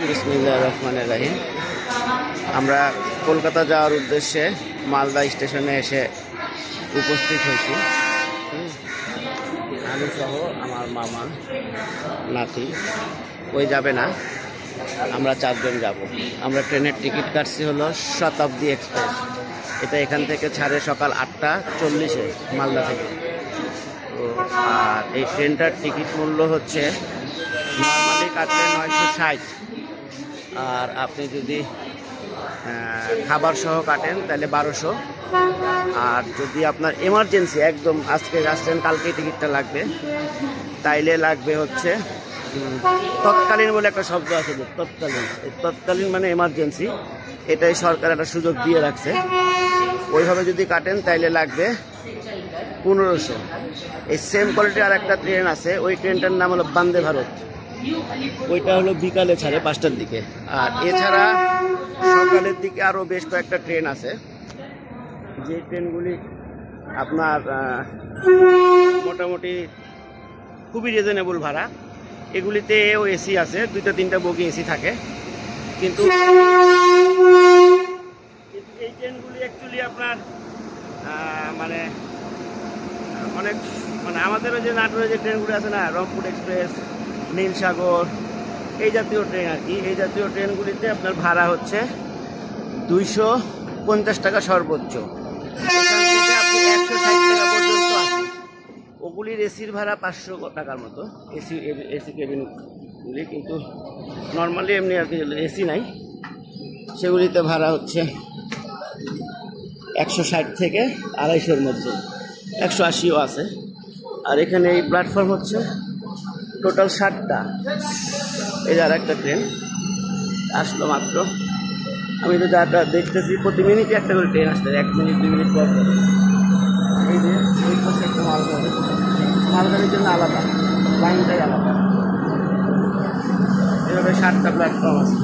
বিসমিল্লাহির রহমানির রহিম। আমরা কলকাতা যাওয়ার উদ্দেশ্যে মালদা স্টেশনে এসে উপস্থিত হয়েছি। আমি সহ আমার মামা নাতি, ওই যাবে না, আমরা 4 জন যাব। আমরা ট্রেনের টিকিট কাটছি হলো শতাব্দী এক্সপ্রেস। এটা এখান থেকে ছাড়ে সকাল 8:40-এ মালদা থেকে। তো আর এই ট্রেনটার টিকিট মূল্য হচ্ছে নর্মালি কাটলে 960, আর আপনি যদি খাবার সহ কাটেন তাহলে 1200। আর যদি আপনার এমার্জেন্সি একদম আজকে আসছেন কালকে টিকিটটা লাগবে, তাইলে লাগবে হচ্ছে তৎকালীন বলে একটা শব্দ আছে, তৎকালীন। তৎকালীন মানে এমার্জেন্সি, এটাই সরকার একটা সুযোগ দিয়ে রাখছে। ওইভাবে যদি কাটেন তাইলে লাগবে 1500। এই সেম কোয়ালিটির আর একটা ট্রেন আছে, ওই ট্রেনটার নাম হলো বন্দে ভারত। ওইটা হলো বিকালে ছাড়ে 5টার দিকে। আর এছাড়া সকালের দিকে আরও বেশ কয়েকটা ট্রেন আছে, যে ট্রেনগুলি আপনার মোটামুটি খুবই রিজনেবল ভাড়া। এগুলিতেও এসি আছে, 2-3টা বগি এসি থাকে। কিন্তু এই ট্রেনগুলি অ্যাকচুয়ালি আপনার মানে অনেক আমাদেরও যে নাটোরে যে ট্রেনগুলি আছে না, রংপুর এক্সপ্রেস, নীলসাগর, এই জাতীয় ট্রেন আর কি, এই জাতীয় ট্রেনগুলিতে আপনার ভাড়া হচ্ছে 250 টাকা সর্বোচ্চ। এখান থেকে আপনি 160 টাকা পর্যন্ত আছে। ওগুলির এসির ভাড়া 500 টাকার মতো, এসি কেবিনগুলি। কিন্তু নর্মালি এমনি আর কি এসি নাই, সেগুলিতে ভাড়া হচ্ছে 160 থেকে 250-এর মধ্যে, 180ও আছে। আর এখানে এই প্ল্যাটফর্ম হচ্ছে টোটাল 7টা। এই যে আর একটা ট্রেন আসলো মাত্র। আমি তো যাটা দেখতেছি প্রতি মিনিটে একটা করে ট্রেন আসছে, 1 মিনিট 2 মিনিট পর পর। এই যে ওই পাশে একটা মালগাড়ি, মালগাড়ির জন্য আলাদা, লাইনটাই আলাদা। এভাবে 7টা প্ল্যাটফর্ম আছে।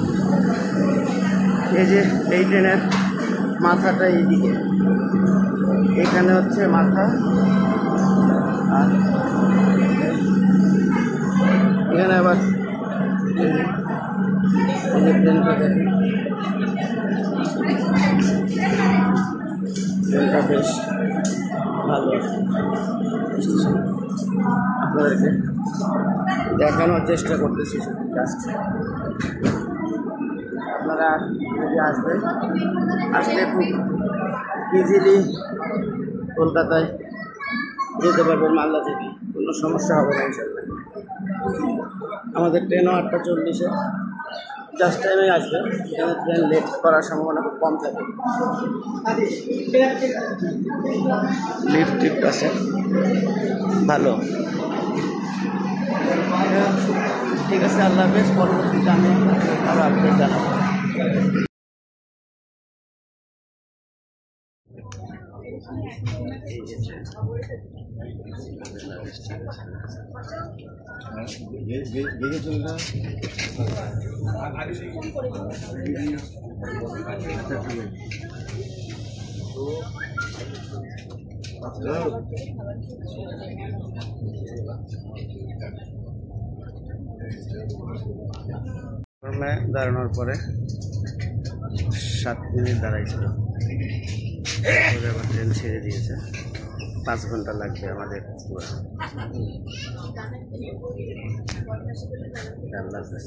এই যে এই ট্রেনের মাথাটা এইদিকে, এখানে হচ্ছে মাথা। আর এখানে আবার ট্রেনটা দেখেন, ট্রেনটা বেশ ভালো। আপনাদেরকে দেখানোর চেষ্টা করতেছি জাস্ট। আপনারা যদি আসলে খুব ইজিলি কলকাতায় যেতে পারবেন মালদা থেকে, কোনো সমস্যা হবে না ইনশাল্লাহ। আমাদের ট্রেনও 8:40-এ জাস্ট টাইমে আসবে। এখানে ট্রেন লেট করার সম্ভাবনা খুব কম থাকে। লিফট টিফট আছে ভালো। ঠিক আছে, আল্লাহ হাফেজ। পরবর্তীতে আমি আরও আপডেট জানাবো। দাঁড়ানোর পরে 7 মিনিট দাঁড়াইছিল, আবার ট্রেন ছেড়ে দিয়েছে। 5 ঘন্টা লাগবে আমাদের পুরো। আল্লাহ হাফেজ।